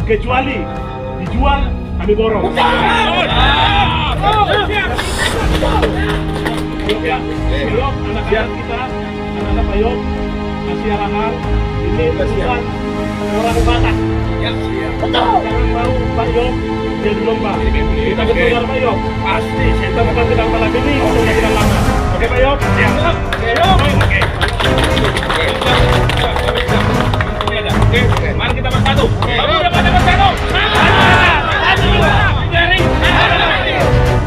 kecuali dijual kami borong. Yop, anak kita, anak-anak Pak Yop, kasih arahan. Ini bukan orang Batak. Jangan mau Pak Yop jadi lomba. Kita betul Pak Yop. Pasti kita bukan sedang malam ini, sudah tidak lama. Oke Pak Yop? Siap. Oke. Oke, mari kita bersatu. Kamu dapat bersatu.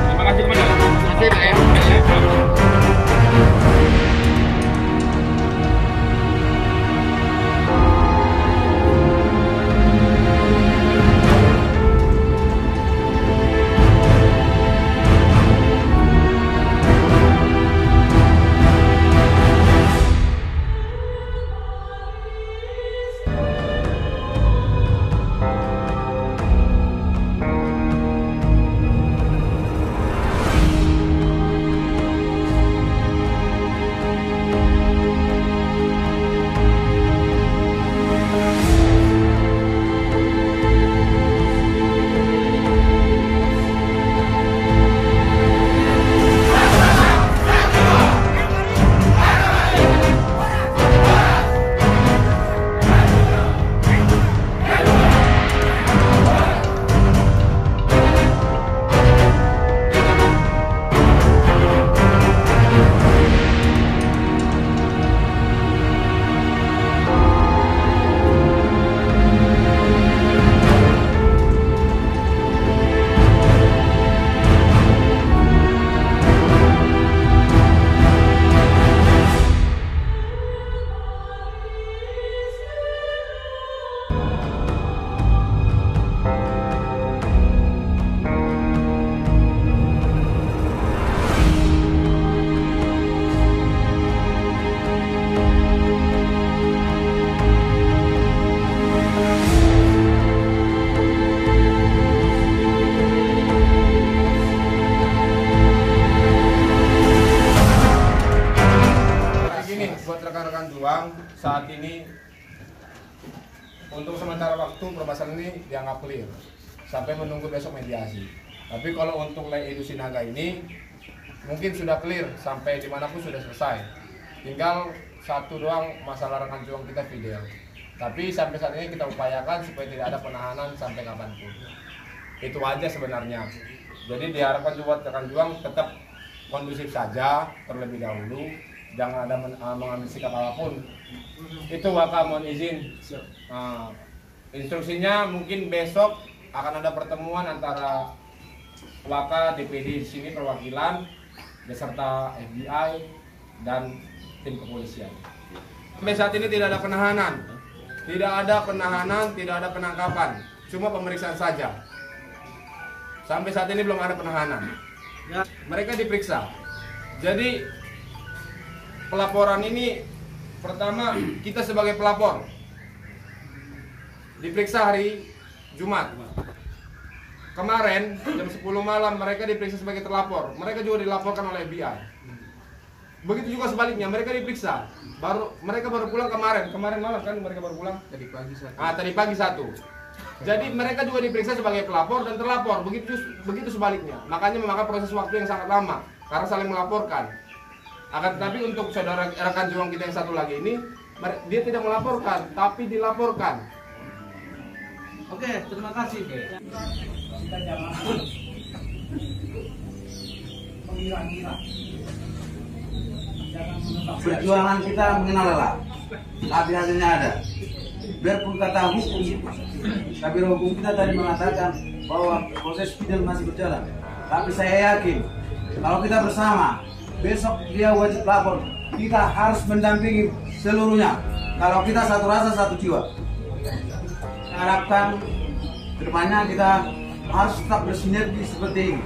Terima kasih kepada. Rekan-rekan juang, saat ini untuk sementara waktu permasalahan ini dianggap clear sampai menunggu besok mediasi. Tapi kalau untuk Lei Edu Sinaga ini mungkin sudah clear sampai dimanapun sudah selesai. Tinggal satu doang masalah rekan juang kita video. Tapi sampai saat ini kita upayakan supaya tidak ada penahanan sampai kapanpun. Itu aja sebenarnya. Jadi diharapkan buat rekan juang tetap kondusif saja terlebih dahulu. Jangan ada mengambil sikap apapun. Itu Waka mohon izin. Instruksinya mungkin besok akan ada pertemuan antara Waka DPD di sini perwakilan beserta FBI dan tim kepolisian. Sampai saat ini tidak ada penahanan, tidak ada penangkapan, cuma pemeriksaan saja. Sampai saat ini belum ada penahanan. Mereka diperiksa. Jadi pelaporan ini pertama kita sebagai pelapor diperiksa hari Jumat. Kemarin jam 10 malam mereka diperiksa sebagai terlapor. Mereka juga dilaporkan oleh FBI. Begitu juga sebaliknya, mereka diperiksa. Mereka baru pulang kemarin malam kan mereka baru pulang. Tadi pagi satu. Jadi mereka juga diperiksa sebagai pelapor dan terlapor. Begitu sebaliknya. Makanya memakan proses waktu yang sangat lama karena saling melaporkan. Akan tetapi untuk saudara rekan juang kita yang satu lagi ini, dia tidak melaporkan, tapi dilaporkan. Oke, terima kasih. Kita jangan mengira-ngira. Perjuangan kita mengenal lelah, tapi hasilnya ada. Biarpun kata hukum, tapi hukum kita tadi mengatakan bahwa proses pidana masih berjalan. Tapi saya yakin kalau kita bersama, besok dia wajib lapor. Kita harus mendampingi seluruhnya. Kalau kita satu rasa satu jiwa. Saya harapkan kedepannya kita harus tetap bersinergi seperti ini.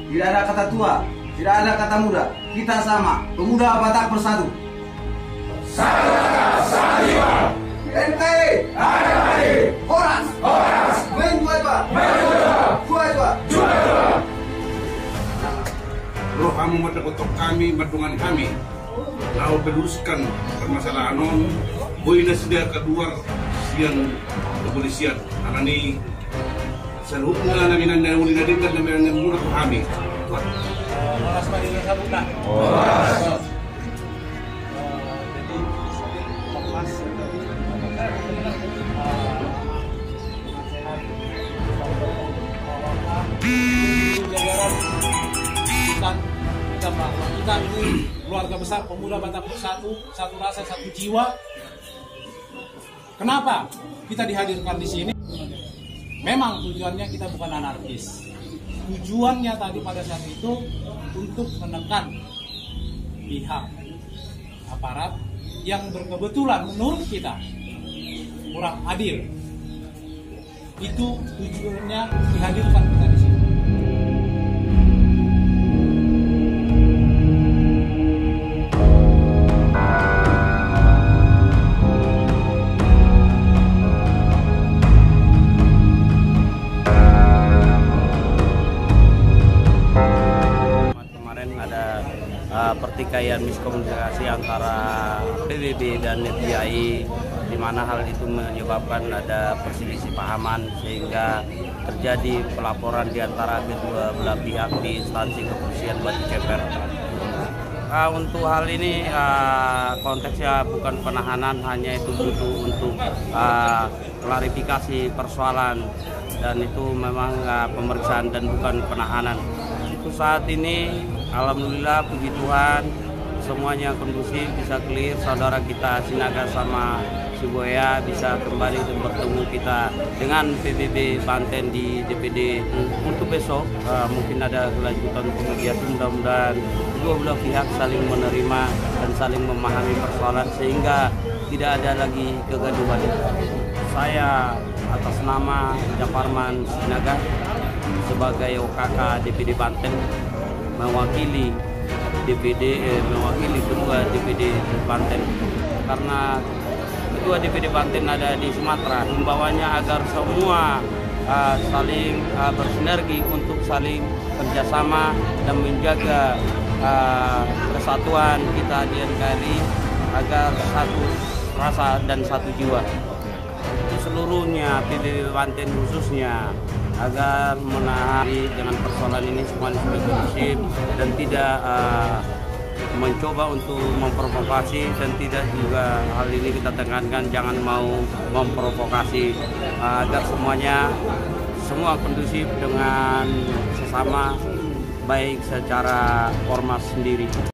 Tidak ada kata tua, tidak ada kata muda. Kita sama, pemuda Batak bersatu. Salah, NKRI, Horas, Jual. Roh kamu matakotok kami, matungan kami. Lau teruskan permasalahan non, boy na sila keluar bagian kepolisian anani serupa namin ang nauli na din kan namin ang muna kami. Oras pa rin sa buka. Jadi lepas kita ini keluarga besar pemuda Batak Bersatu, satu rasa, satu jiwa. Kenapa kita dihadirkan di sini? Memang tujuannya kita bukan anarkis. Tujuannya tadi pada saat itu untuk menekan pihak aparat yang berkebetulan menurut kita kurang adil. Itu tujuannya dihadirkan kita di sini. Pertikaian miskomunikasi antara PBB dan FBI, di mana hal itu menyebabkan ada perselisih pahaman sehingga terjadi pelaporan di antara kedua belah pihak di instansi kepolisian Batu Ceper. Untuk hal ini konteksnya bukan penahanan, hanya itu butuh untuk klarifikasi persoalan, dan itu memang pemeriksaan dan bukan penahanan. Untuk saat ini alhamdulillah, puji Tuhan, semuanya kondusif, bisa clear. Saudara kita Sinaga sama Siboya bisa kembali dan bertemu kita dengan PBB Banten di DPD. Untuk besok mungkin ada kelanjutan kegiatan, mudah-mudahan kedua belah pihak saling menerima dan saling memahami persoalan sehingga tidak ada lagi kegaduhan. Saya atas nama Japarman Sinaga sebagai OKK DPD Banten mewakili kedua DPD Banten, karena kedua DPD Banten ada di Sumatera. Himbauannya agar semua saling bersinergi untuk saling kerjasama dan menjaga kesatuan kita di NKRI agar satu rasa dan satu jiwa. Untuk seluruhnya PBB Banten khususnya agar menangani dengan persoalan ini semuanya sudah kondusif dan tidak mencoba untuk memprovokasi, dan tidak juga hal ini kita tekankan jangan mau memprovokasi, agar semua kondusif dengan sesama, baik secara ormas sendiri.